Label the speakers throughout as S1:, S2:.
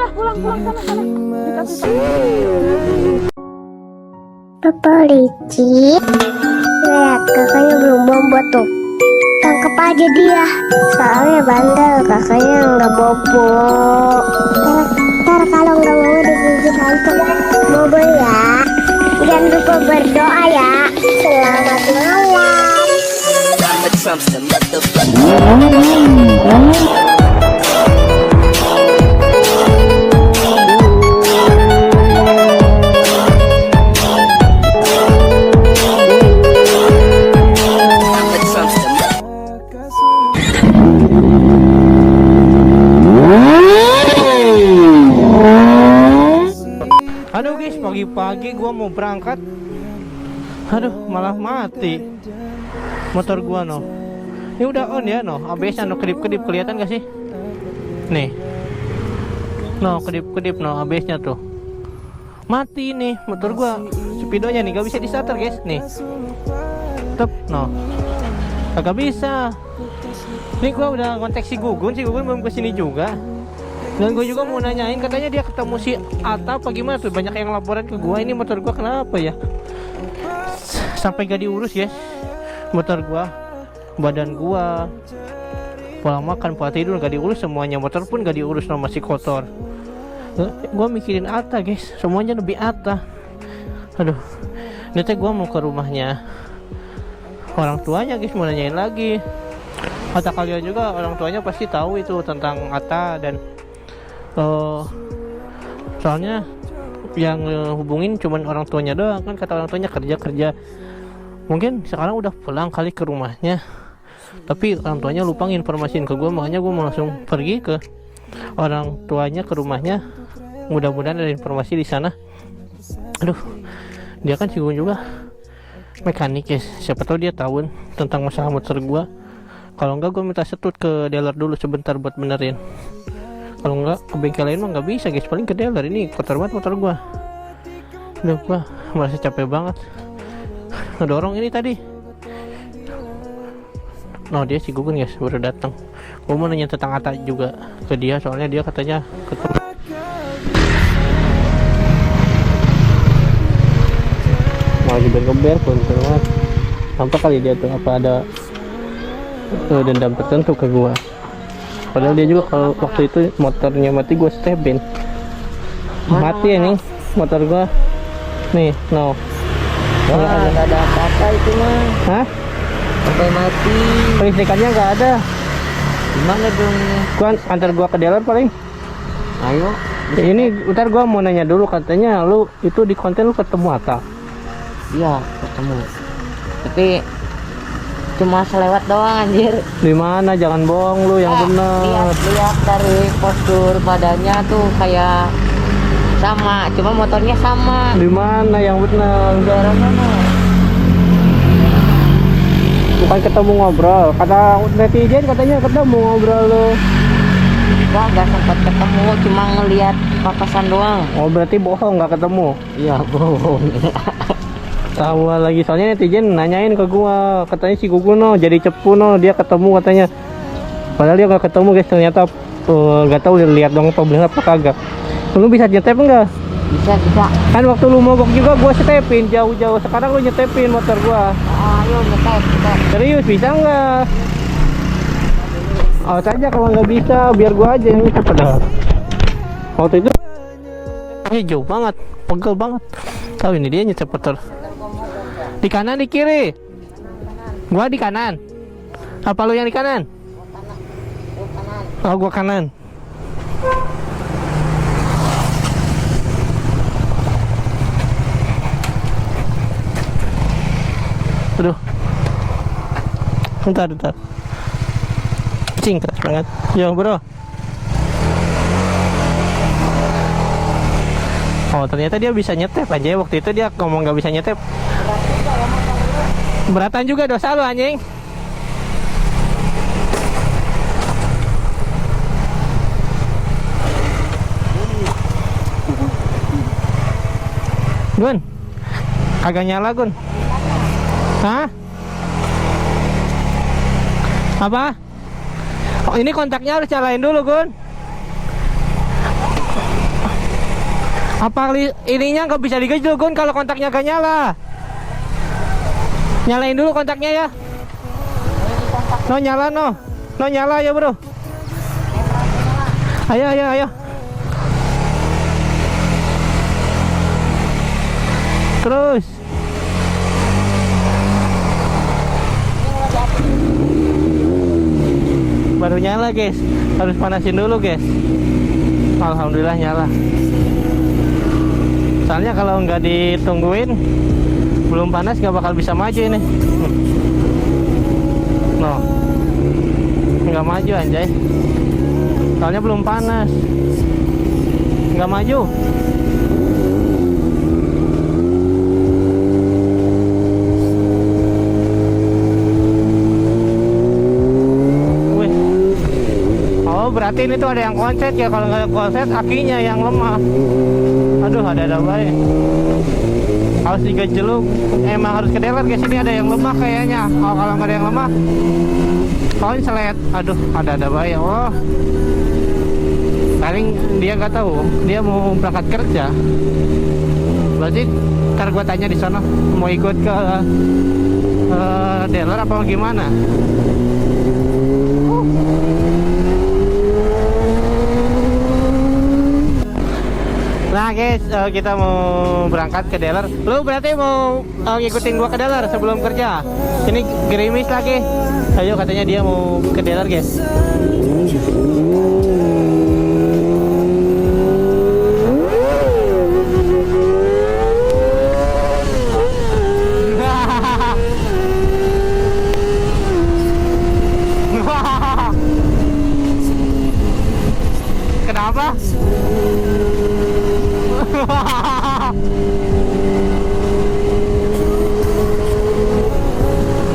S1: Udah pulang sana. Dikasih
S2: Papa licik. Lihat, kakaknya belum bobo tuh. Tangkap aja dia. Soalnya bandel, kakaknya nggak bobo. Ntar kalau nggak mau digigit hantu, bobo ya. Jangan lupa berdoa ya. Selamat malam.
S3: Aduh guys, pagi-pagi gua mau berangkat. Aduh, malah mati motor gua no. Ini udah on ya no, ABS no kedip-kedip, kelihatan gak sih? Nih. No, kedip-kedip no ABS-nya tuh. Mati nih motor gua. Speedonya nih gak bisa di starter guys, nih. Tep, no. Kagak bisa. Ini gua udah kontak si Gugun belum kesini juga. Dan gue juga mau nanyain, katanya dia ketemu si Ata apa gimana tuh, banyak yang laporan ke gue. Ini motor gue kenapa ya sampai gak diurus ya motor gue, badan gue, pola makan, pola tidur gak diurus semuanya, motor pun gak diurus, masih kotor. Gue mikirin Ata guys, semuanya lebih Ata. Aduh, nanti gue mau ke rumahnya orang tuanya guys, mau nanyain lagi. Kata kalian juga orang tuanya pasti tahu itu tentang Ata, dan soalnya yang hubungin cuman orang tuanya doang kan, kata orang tuanya kerja. Mungkin sekarang udah pulang kali ke rumahnya, tapi orang tuanya lupa informasiin ke gue, makanya gue mau langsung pergi ke orang tuanya, ke rumahnya. Mudah-mudahan ada informasi di sana. Aduh, dia kan singgung juga mekanik ya, siapa tahu dia tahu tentang masalah motor gue. Kalau enggak gue minta setut ke dealer dulu sebentar buat benerin. Kalau enggak ke bengkel lain mah nggak bisa guys, paling ke dealer. Ini kotor banget motor gua. Udah gua merasa capek banget ngedorong ini tadi. No, dia si Gugun guys baru datang. Gua mau nanya tentang Ata juga ke dia, soalnya dia katanya ketemu. Mau juga ngeber pun banget. Sampai kali dia tuh apa ada dendam tertentu ke gua. Padahal dia juga kalau waktu itu motornya mati gue stepin. Mati ya nih motor gue. Nih, no.
S4: Nggak ada apa-apa itu mah.
S3: Hah?
S4: Sampai mati.
S3: Kelistrikannya nggak ada.
S4: Gimana dong?
S3: Gua antar gua ke dealer paling.
S4: Ayo.
S3: Ini ntar gua mau nanya dulu, katanya lu itu di konten lu ketemu Ata.
S4: Iya, ketemu. Tapi cuma selewat doang anjir.
S3: Di mana? Jangan bohong lu, yang bener.
S4: Lihat dari postur badannya tuh kayak sama, cuma motornya sama.
S3: Di mana yang bener?
S4: Daerah mana?
S3: Bukan ketemu ngobrol. Kata netizen katanya ketemu ngobrol lu.
S4: Gua nggak sempat ketemu, cuma ngelihat papasan doang.
S3: Oh, berarti bohong, nggak ketemu.
S4: Iya, bohong.
S3: Tahu lagi, soalnya netizen nanyain ke gua, katanya si Gugun no jadi cepu no, dia ketemu katanya. Padahal dia nggak ketemu guys, ternyata nggak tahu lihat dong apa bener apa kagak. Lu bisa nyetep enggak?
S4: Bisa.
S3: Kan waktu lu mogok juga gua setepin jauh-jauh, sekarang lu nyetepin motor gua.
S4: Ayo ngetep.
S3: Serius bisa enggak? Awas aja kalau nggak bisa, biar gua aja yang nyetep. Padahal waktu itu jauh banget, pegel banget. Tahu ini dia nyetep motor. Di kanan, di kiri. Gua di kanan. Apa lu yang di kanan? Oh, gua kanan. Aduh. Bentar. Cing, keras banget. Yo, bro. Oh, ternyata dia bisa nyetep aja. Waktu itu dia ngomong nggak bisa nyetep. Beratan juga dosa lu anjing. Gun, kagak nyala Gun. Hah? Apa? Oh, ini kontaknya harus nyalain dulu Gun. Apa ininya nggak bisa digejol Gun kalau kontaknya gak nyala? Nyalain dulu kontaknya ya. No nyala no. No nyala ya bro. Ayo ayo ayo. Terus. Baru nyala guys. Harus panasin dulu guys. Alhamdulillah nyala. Soalnya kalau nggak ditungguin belum panas nggak bakal bisa maju ini. No, nggak maju anjay. Soalnya belum panas, nggak maju. Wih. Oh berarti ini tuh ada yang konset ya. Kalau nggak ada konset akinya yang lemah. Aduh ada baik. Harus digejeluk. Emang harus kedeler guys. Ini ada yang lemah kayaknya. Oh kalau nggak ada yang lemah konslet. Aduh ada baik. Oh paling dia nggak tahu dia mau berangkat kerja. Berarti ntar gua tanya di sana mau ikut ke dealer apa gimana. Nah guys, kita mau berangkat ke dealer. Lu berarti mau ngikutin gua ke dealer sebelum kerja? Ini gerimis lagi. Ayo katanya dia mau ke dealer guys. Kenapa?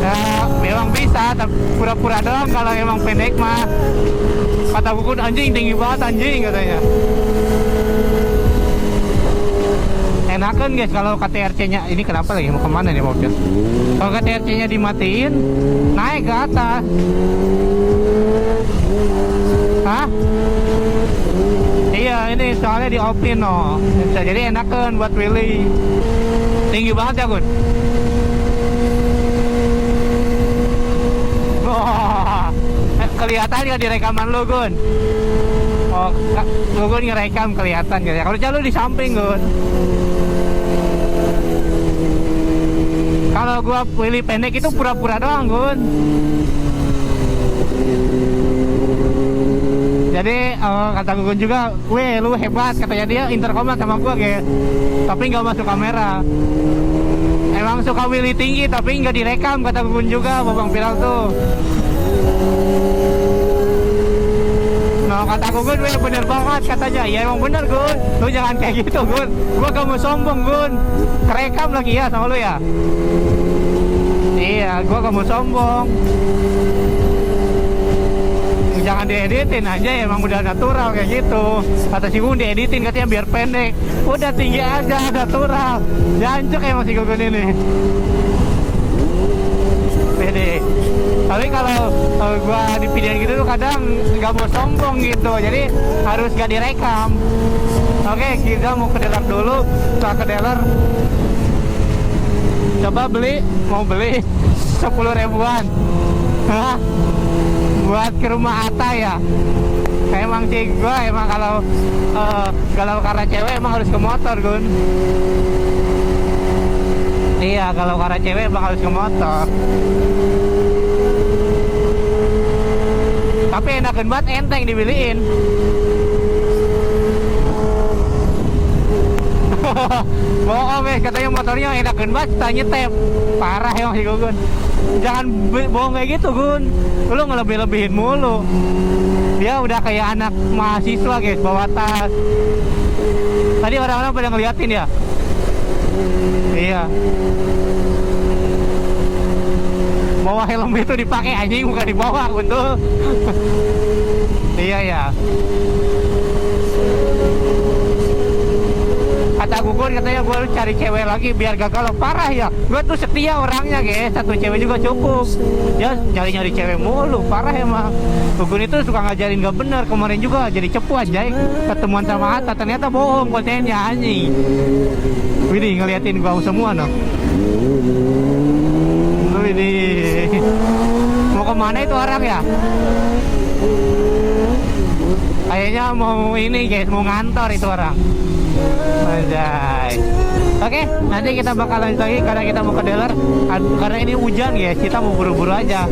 S3: Ya, memang bisa, tapi pura-pura doang kalau emang pendek mah. Kata buku anjing tinggi banget anjing katanya. Enakan guys kalau KTRC-nya ini kenapa lagi mau kemana nih mobil? Kalau KTRC-nya dimatiin, naik ke atas. Hah? Iya ini soalnya di open no. Jadi enakan buat Willy. Tinggi banget ya Gun. Wah, kelihatan nggak di rekaman lu Gun? Oh, lu Gun ngerekam kelihatan gitu ya. Kalau jalan di samping Gun. Kalau gua Willy pendek itu pura-pura doang Gun. Jadi kata Gugun juga, weh lu hebat katanya dia intercom sama gua kayak, tapi nggak masuk kamera. Emang suka Willy tinggi tapi nggak direkam kata Gugun juga, Babang Viral tuh. Nah kata Gugun, weh bener banget katanya. Ya emang bener Gun, lu jangan kayak gitu Gun. Gua gak mau sombong Gun, kerekam lagi ya sama lu ya. Iya, gua gak mau sombong. Jangan dieditin aja, emang udah natural kayak gitu. Kata si Gun dieditin katanya biar pendek. Udah tinggi aja natural. Jancuk emang si Gugun ini. Pede. Tapi kalau gua di video gitu tuh kadang nggak mau sombong gitu, jadi harus gak direkam. Oke, kita mau ke dealer dulu. Setelah ke dealer, coba mau beli 10 ribuan. Hah? Buat ke rumah Atta ya. Emang sih gua emang kalau karena cewek emang harus ke motor Gun. Iya kalau karena cewek emang harus ke motor. Tapi enakan banget enteng dibeliin. Bohong katanya motornya enakan banget tanya tep. Parah emang si Gugun. Jangan bohong kayak gitu Gun. Lu ngelebih-lebihin mulu. Dia udah kayak anak mahasiswa guys, bawa tas. Tadi orang-orang pada ngeliatin ya. Iya. Bawa helm itu dipakai anjing bukan dibawa betul. Iya ya. Kata Gugun katanya gue harus cari cewek lagi biar gak galau. Parah ya, gue tuh setia orangnya guys, satu cewek juga cukup. Ya nyari-nyari cewek mulu, parah emang. Gugun itu suka ngajarin gak bener. Kemarin juga jadi cepu aja ketemuan sama Atta, ternyata bohong kontennya anjing. Widih ngeliatin gua semua noh. Widih, mau kemana itu orang ya? Kayaknya mau ini guys, mau ngantor itu orang. Anjay. Oke, nanti kita bakal lanjut lagi karena kita mau ke dealer. Karena ini hujan guys, kita mau buru-buru aja.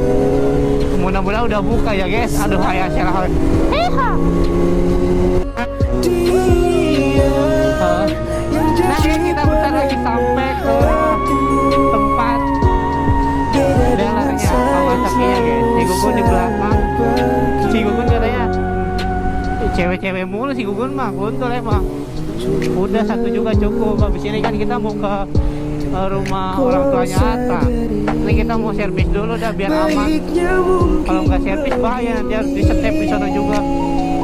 S3: Mudah-mudahan udah buka ya guys. Aduh, ayah salah. Nah guys, kita bentar lagi sampai ke tempat dealernya Kawasaki-nya guys. Si Gugun di belakang. Si Gugun katanya cewek-cewek mulu si Gugun mah, kontol emang. Udah satu juga cukup. Habis ini kan kita mau ke rumah orang tuanya Atta. Ini kita mau servis dulu dah biar aman. Kalau nggak servis bahaya, nanti harus disetep di sana juga.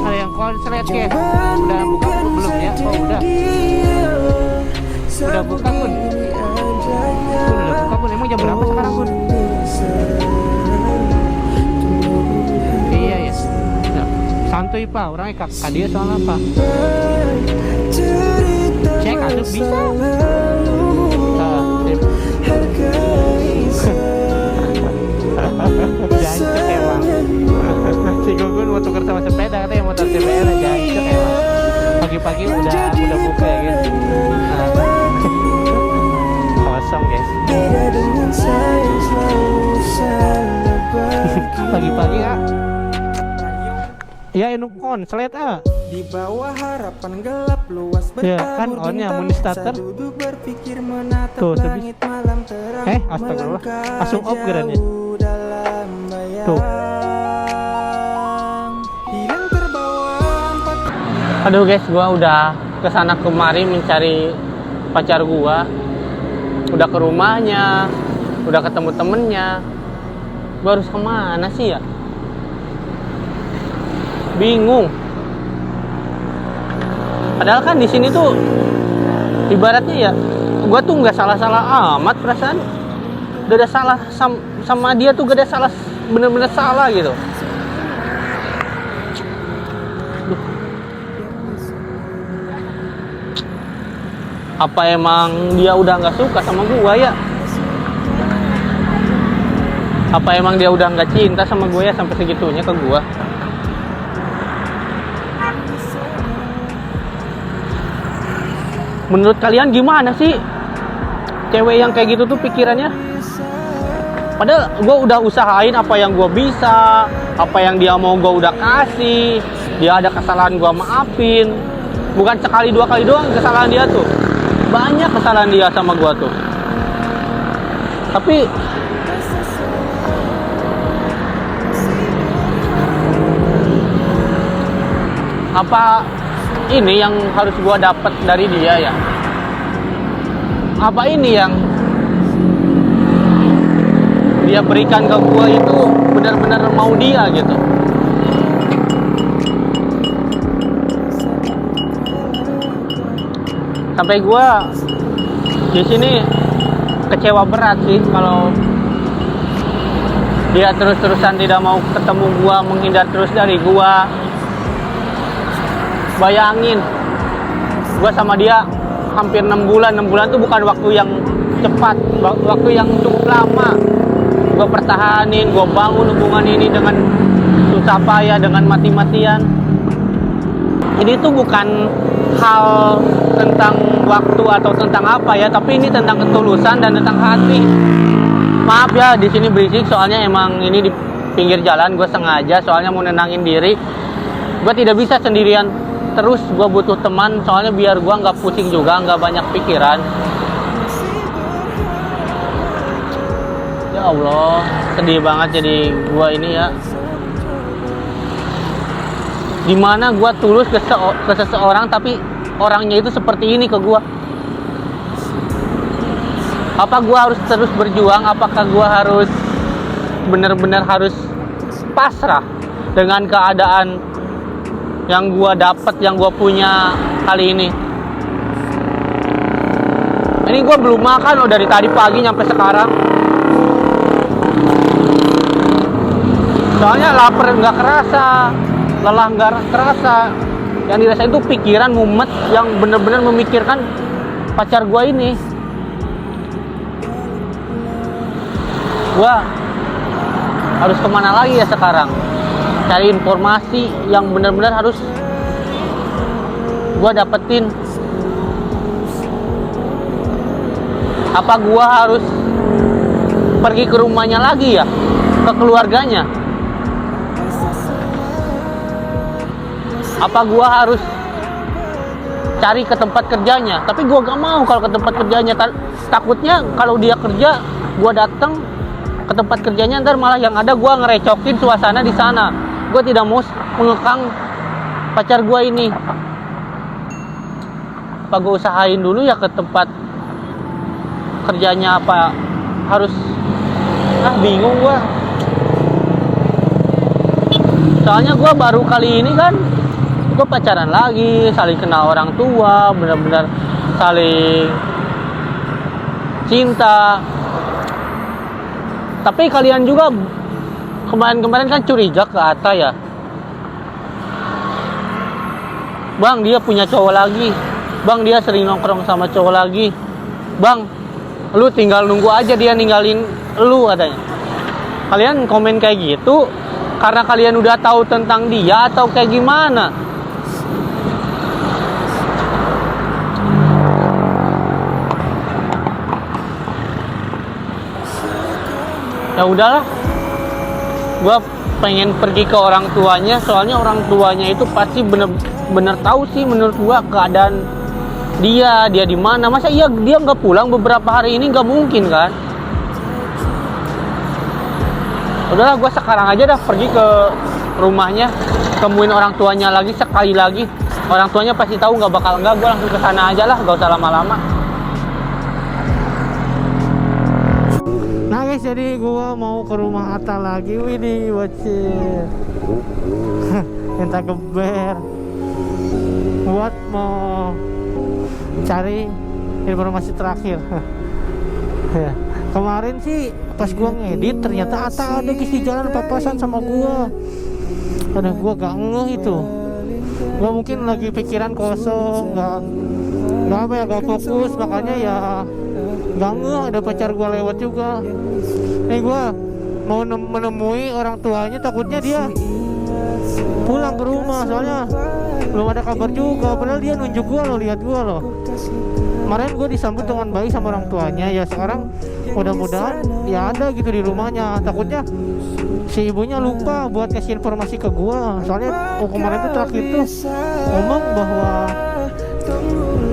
S3: Ada yang konslet guys. Udah buka belum ya? Oh udah. Udah buka Bun. Udah buka Bun. Emang jam berapa sekarang Bun? Iya ya. Nah, santuy Pak, orangnya kakak dia soal apa? Cek aduk bisa. Jancok emang. Si Gugun mau tuker sama sepeda, katanya motor CBR. Jancok emang. Pagi-pagi udah buka ya guys. Kosong guys. Pagi-pagi ya. Ya ini konslet
S1: di bawah harapan gelap luas
S3: ya kan onnya mun starter tuh sebis astagfirullah langsung off gerannya tuh. Aduh guys, gua udah kesana kemari mencari pacar gua, udah ke rumahnya, udah ketemu temennya. Gua harus kemana sih ya? Bingung. Padahal kan di sini tuh ibaratnya ya, gua tuh nggak salah-salah amat perasaan. Gak ada salah sama dia tuh, gak ada salah, bener-bener salah gitu. Apa emang dia udah nggak suka sama gua ya? Apa emang dia udah nggak cinta sama gua ya sampai segitunya ke gua? Menurut kalian gimana sih cewek yang kayak gitu tuh pikirannya? Padahal gue udah usahain apa yang gue bisa, apa yang dia mau gue udah kasih. Dia ada kesalahan gue maafin. Bukan sekali dua kali doang kesalahan dia tuh, banyak kesalahan dia sama gue tuh. Tapi apa ini yang harus gua dapat dari dia ya? Apa ini yang dia berikan ke gua itu benar-benar mau dia gitu? Sampai gua di sini kecewa berat sih kalau dia terus-terusan tidak mau ketemu gua, menghindar terus dari gua. Bayangin, gue sama dia hampir 6 bulan. 6 bulan tuh bukan waktu yang cepat, waktu yang cukup lama. Gue pertahanin, gue bangun hubungan ini dengan susah payah, dengan mati-matian. Ini tuh bukan hal tentang waktu atau tentang apa ya, tapi ini tentang ketulusan dan tentang hati. Maaf ya, di sini berisik soalnya emang ini di pinggir jalan. Gue sengaja soalnya mau nenangin diri. Gue tidak bisa sendirian terus, gue butuh teman soalnya biar gue nggak pusing juga, nggak banyak pikiran. Ya Allah, sedih banget jadi gue ini ya. Dimana gue tulus ke seseorang tapi orangnya itu seperti ini ke gue. Apa gue harus terus berjuang? Apakah gue harus benar-benar harus pasrah dengan keadaan yang gue dapat, yang gue punya kali ini? Ini gue belum makan loh dari tadi pagi nyampe sekarang. Soalnya lapar nggak kerasa, lelah nggak kerasa. Yang dirasain itu pikiran mumet yang bener-bener memikirkan pacar gue ini. Gue harus kemana lagi ya sekarang? Cari informasi yang bener-bener harus gue dapetin. Apa gue harus pergi ke rumahnya lagi ya? Ke keluarganya? Apa gua harus cari ke tempat kerjanya? Tapi gua gak mau kalau ke tempat kerjanya. Takutnya kalau dia kerja, gua datang ke tempat kerjanya, ntar malah yang ada gua ngerecokin suasana di sana. Gua tidak mau mengekang pacar gua ini. Apa gua usahain dulu ya ke tempat kerjanya, apa harus bingung gua. Soalnya gua baru kali ini kan gue pacaran lagi, saling kenal orang tua, benar-benar saling cinta. Tapi kalian juga kemarin-kemarin kan curiga ke Atta ya, Bang dia punya cowok lagi, Bang dia sering nongkrong sama cowok lagi, Bang lu tinggal nunggu aja dia ninggalin lu katanya. Kalian komen kayak gitu karena kalian udah tahu tentang dia atau kayak gimana? Ya udahlah, gue pengen pergi ke orang tuanya, soalnya orang tuanya itu pasti bener-bener tahu sih menurut gue keadaan dia di mana. Masa iya dia nggak pulang beberapa hari ini, nggak mungkin kan? Udahlah, gue sekarang aja dah pergi ke rumahnya, temuin orang tuanya lagi sekali lagi. Orang tuanya pasti tahu, nggak bakal enggak, gue langsung ke sana aja lah, gak usah lama-lama. Nah guys, jadi gua mau ke rumah Atta lagi. Widih, wacir minta geber buat mau cari informasi terakhir. Ya, kemarin sih pas gua ngedit ternyata Atta ada guys di jalan papasan sama gua. Aduh, gua gak ngeh itu. Gua mungkin lagi pikiran kosong, gak fokus, makanya ya gak ngeh ada pacar gua lewat juga. Gua mau menemui orang tuanya, takutnya dia pulang ke rumah, soalnya belum ada kabar juga. Padahal dia nunjuk gua loh, lihat gua loh. Kemarin gua disambut dengan baik sama orang tuanya. Ya sekarang mudah-mudahan ya ada gitu di rumahnya. Takutnya si ibunya lupa buat kasih informasi ke gua. Soalnya kemarin tuh terakhir tuh ngomong bahwa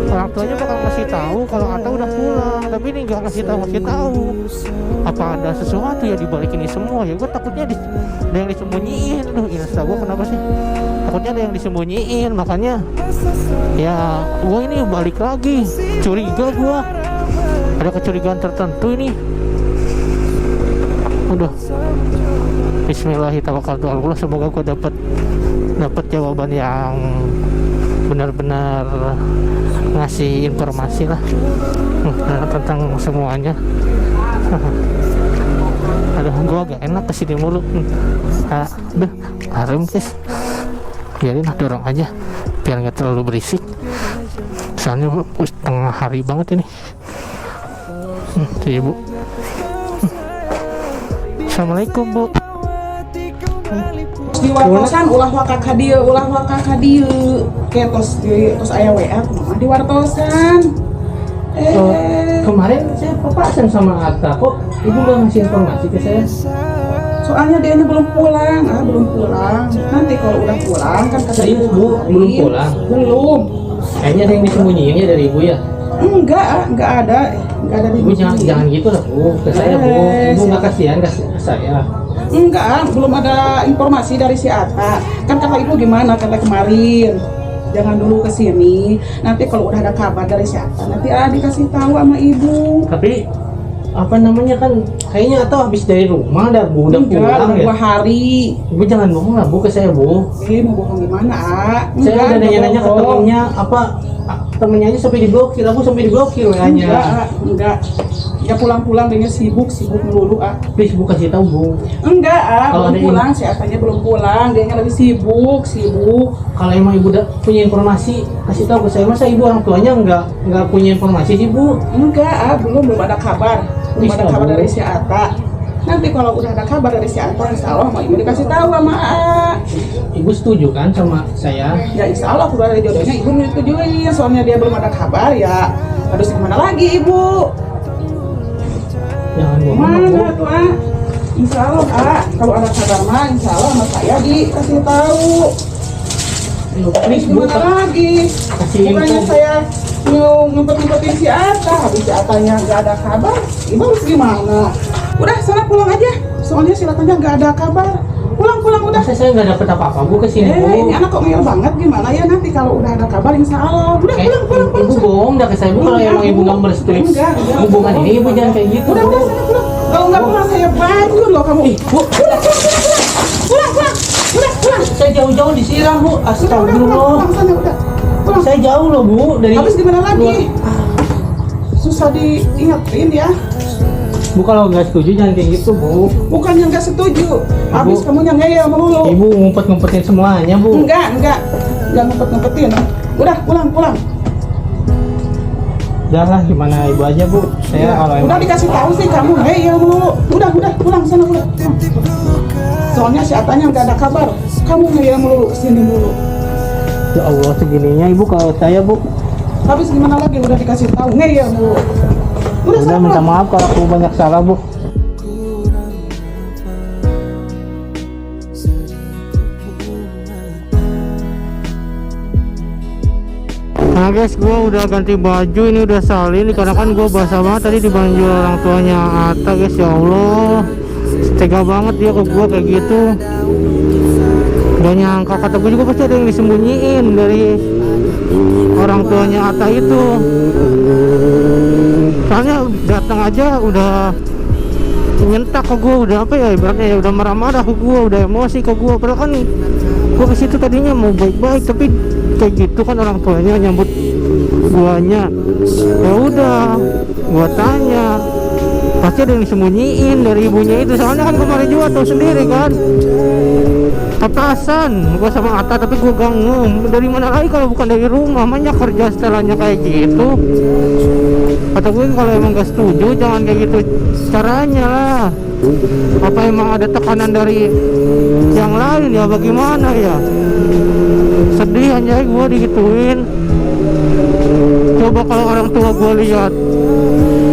S3: orang tuanya bakal ngasih tahu kalau Atta udah pulang, tapi ini nggak ngasih tahu. Apa ada sesuatu ya dibalik ini semua? Ya gue takutnya ada yang disembunyiin. Aduh, Insta gue kenapa sih? Takutnya ada yang disembunyiin, makanya ya gue ini balik lagi. Curiga gue, ada kecurigaan tertentu ini. Udah, Bismillahirrahmanirrahim. Semoga gue dapat jawaban yang benar-benar ngasih informasi lah tentang semuanya. Aduh, gua agak enak kesini mulu. Aduh, harum guys. Biarin lah, dorong aja biar nggak terlalu berisik. Soalnya tengah hari banget ini. Tuh, Ibu. Assalamualaikum, Bu.
S5: Diwartosan ulah wakak hadieu kayak tos aya WA kumaha diwartosan.
S3: Kemarin saya papasan sama Atta, kok Ibu nggak ngasih informasi ke saya?
S5: Soalnya dia belum pulang. Nanti kalau udah pulang kan kata
S3: Ibu belum pulang.
S5: Belum.
S3: Kayaknya ada yang disembunyiin ya dari Ibu ya?
S5: Enggak ada di
S3: Ibu jangan gitu lah, Bu, ke saya, Bu. Ibu nggak kasihan ke saya.
S5: Enggak, belum ada informasi dari si Atta. Kan kata ibu gimana kata kemarin, jangan dulu ke sini. Nanti kalau udah ada kabar dari si Atta, nanti dikasih tahu sama ibu.
S3: Tapi apa namanya kan kayaknya Atta habis dari rumah dah, Bu, udah pulang ya.
S5: 2 hari.
S3: Ibu jangan bohong lah, Bu, ke saya, Bu.
S5: Mau bohong gimana,
S3: Saya udah nanya-nanya ke temennya apa temennya aja sampai diblokir, aku sampai diblokir
S5: Enggak,
S3: WA-nya.
S5: enggak. Ya pulang-pulang dia sibuk melulu
S3: Please Bu kasih tahu Bu.
S5: Enggak
S3: Kalau
S5: belum
S3: ada
S5: pulang, si Atanya belum pulang, dia lagi sibuk.
S3: Kalau emang ibu udah punya informasi kasih tahu ke saya. Masa ibu orang tuanya nggak punya informasi sih Bu?
S5: Enggak, belum ada kabar. Belum ada
S3: Bisa,
S5: kabar
S3: Bu.
S5: dari si Ata. Nanti kalau udah ada kabar dari si Ata, insya Allah mau ibu dikasih tahu sama A.
S3: Ibu setuju kan sama saya?
S5: Ya insya Allah udah ada jodohnya, ibu menyetujui. Soalnya dia belum ada kabar ya. Harus gimana lagi ibu?
S3: Jangan bohong Bu.
S5: Mana tuh A? Insya Allah A. Kalau ada kabar mah, insya Allah sama saya dikasih tahu.
S3: Please Bu,
S5: Gimana lagi?
S3: kasih
S5: Bukannya
S3: info.
S5: saya ngumpet-ngumpetin si Ata, habis si Atanya nggak ada kabar, ibu harus gimana? Udah, sana pulang aja. Soalnya si Atanya nggak ada kabar. Pulang udah.
S3: Masa saya nggak dapet apa-apa Bu kesini Bu?
S5: Ini anak kok ngeyel banget, gimana ya nanti kalau udah ada kabar insya Allah. Udah, pulang.
S3: Ibu bohong dah ke saya Bu. Kalau emang ibu nggak merestui
S5: Enggak.
S3: hubungan ini, ibu jangan kayak gitu
S5: Udah,
S3: Bu.
S5: sana pulang. Kalau nggak pulang saya banjur loh kamu.
S3: Bu,
S5: Pulang.
S3: saya jauh-jauh disiram Bu.
S5: Udah,
S3: Astagfirullah.
S5: pulang sana udah. Pulang.
S3: Saya jauh loh Bu dari.
S5: Habis gimana lagi? Susah diingetin ya.
S3: Bu kalau nggak setuju jangan kayak gitu Bu.
S5: Bukan yang nggak setuju. Habis kamu yang ngeyel melulu.
S3: Ibu ngumpet-ngumpetin semuanya Bu.
S5: Enggak. Jangan ngumpet-ngumpetin. Udah, pulang.
S3: Udah lah gimana ibu aja Bu. Saya kalau
S5: Udah
S3: emang
S5: dikasih tahu sih kamu ngeyel melulu. Udah, pulang sana pulang. Soalnya si Atanya nggak ada kabar. Kamu ngeyel melulu kesini melulu.
S3: ya Allah segininya ibu kalau saya Bu.
S5: Habis gimana lagi udah dikasih tahu ngeyel melulu. Udah
S3: Udah
S5: sana
S3: minta
S5: pulang.
S3: maaf kalau aku banyak salah Bu. Nah guys, gue udah ganti baju, ini udah salin karena kan gue basah banget tadi dibanjur orang tuanya Atta guys. Ya Allah, tega banget dia ke gue kayak gitu. Gak nyangka, kata gue juga pasti ada yang disembunyiin dari orang tuanya Atta itu. Soalnya datang aja udah nyentak ke gue, udah apa ya ibaratnya ya, udah marah-marah ke gue, udah emosi ke gue. Padahal kan gue ke situ tadinya mau baik-baik, tapi kayak gitu kan orang tuanya nyambut guanya. Ya udah, gua tanya, pasti ada yang disembunyiin dari ibunya itu. Soalnya kan kemarin juga tahu sendiri kan, petasan gua sama Atta, tapi gua ganggu. Dari mana lagi kalau bukan dari rumah? Namanya kerja setelahnya kayak gitu. Kata gue kalau emang gak setuju jangan kayak gitu caranya lah. Apa emang ada tekanan dari yang lain ya, bagaimana ya? Sedih aja gue digituin. Coba kalau orang tua gue lihat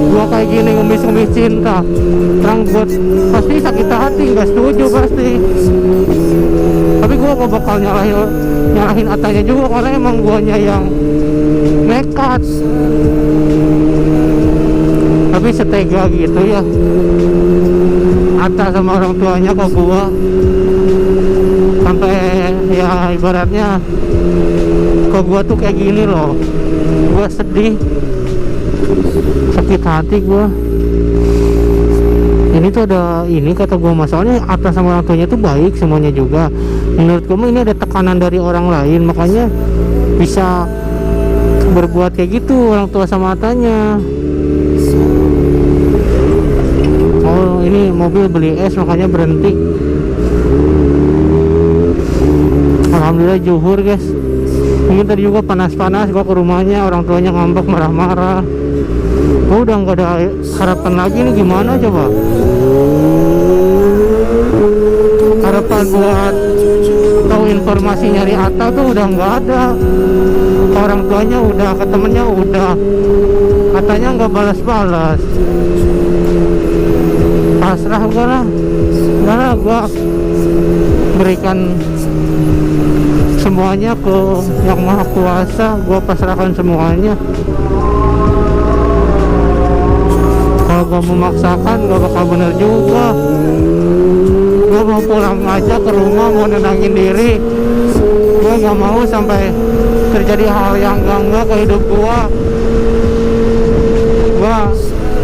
S3: gue kayak gini ngemis-ngemis cinta, terang buat pasti sakit hati, nggak setuju pasti. Tapi gue gak bakal nyalahin Atanya juga karena emang guanya yang nekat. Tapi setega gitu ya Atta sama orang tuanya ke gua, sampai ya ibaratnya ke gua tuh kayak gini loh. Gua sedih, sakit hati gua. Ini tuh ada ini kata gua, masalahnya Atta sama orang tuanya tuh baik semuanya juga. Menurut kamu ini ada tekanan dari orang lain, makanya bisa berbuat kayak gitu orang tua sama Attanya. Oh ini mobil beli es makanya berhenti. Alhamdulillah zuhur guys. Ini tadi juga panas-panas gua ke rumahnya, orang tuanya ngambek marah-marah. Gua udah nggak ada harapan lagi nih, gimana coba? Harapan buat tahu informasi nyari Atta tuh udah nggak ada. Orang tuanya udah, ke temennya udah, katanya nggak balas-balas. Pasrah gue lah, karena gue berikan semuanya ke Yang Maha Kuasa. Gue pasrahkan semuanya. Kalau gue memaksakan gak bakal bener juga. Gue mau pulang aja ke rumah, mau nenangin diri. Gue gak mau sampai terjadi hal yang enggak ke hidup gue. Gue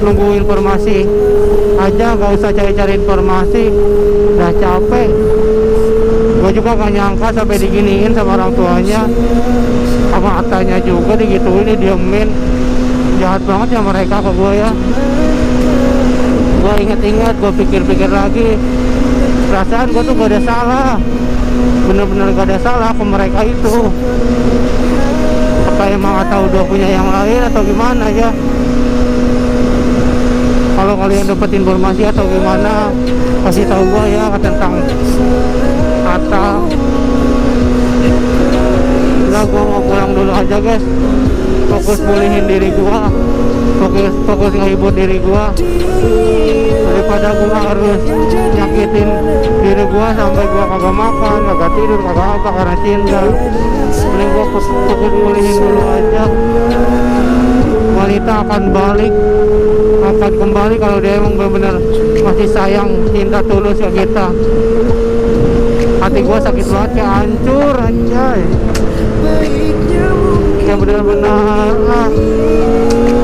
S3: nunggu informasi aja, gak usah cari-cari informasi, udah capek. Gue juga gak nyangka sampai diginiin sama orang tuanya. sama Atanya juga digituin, didiemin. Jahat banget ya mereka ke gue ya. Gue inget-inget, gue pikir-pikir lagi, perasaan gue tuh gak ada salah, bener-bener gak ada salah ke mereka itu. Apa emang atau udah punya yang lain atau gimana ya? Kalau kalian dapat informasi atau gimana, kasih tahu gue ya tentang Ata. Udah, gue mau pulang dulu aja guys. Fokus pulihin diri gue, fokus ngehibur diri gue, daripada gue harus nyakitin diri gue sampai gue kagak makan, kagak tidur, kagak apa karena cinta. Mending gue fokus pulihin dulu aja. Wanita akan kembali kalau dia emang benar-benar masih sayang, cinta tulus ke kita. Hati gue sakit banget, kayak hancur anjay. Ya benar-benar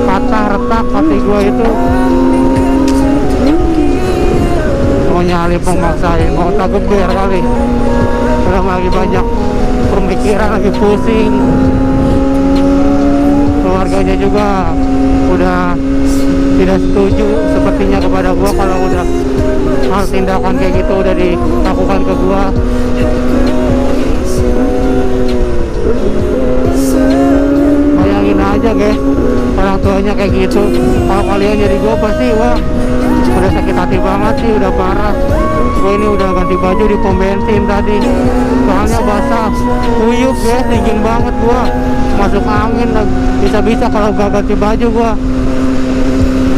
S3: patah retak hati gue itu. Mau nyali pemaksain, mau takut biar kali. Udah lagi banyak pemikiran, lagi pusing. Keluarganya juga udah tidak setuju sepertinya kepada gua kalau udah hal tindakan kayak gitu udah dilakukan ke gua. Bayangin aja guys, orang tuanya kayak gitu. Kalau kalian jadi gua pasti wah udah sakit hati banget sih, udah parah. Gua ini udah ganti baju di pom bensin tadi, soalnya basah, kuyup guys, dingin banget gua, masuk angin bisa-bisa kalau gak ganti baju gua.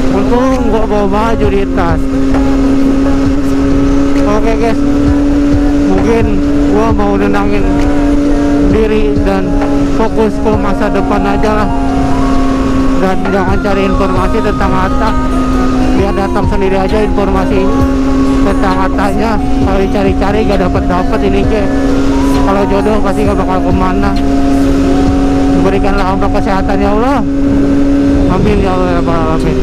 S3: Untung gua bawa baju di tas. Oke guys, mungkin gua mau nenangin diri dan fokus ke masa depan aja lah, dan jangan cari informasi tentang Atta, biar datang sendiri aja informasi tentang Attanya. Kalau dicari-cari gak dapet ini ke, kalau jodoh pasti gak bakal kemana. Berikanlah hamba kesehatan ya Allah, amin ya Allah ya Rabbal alamin.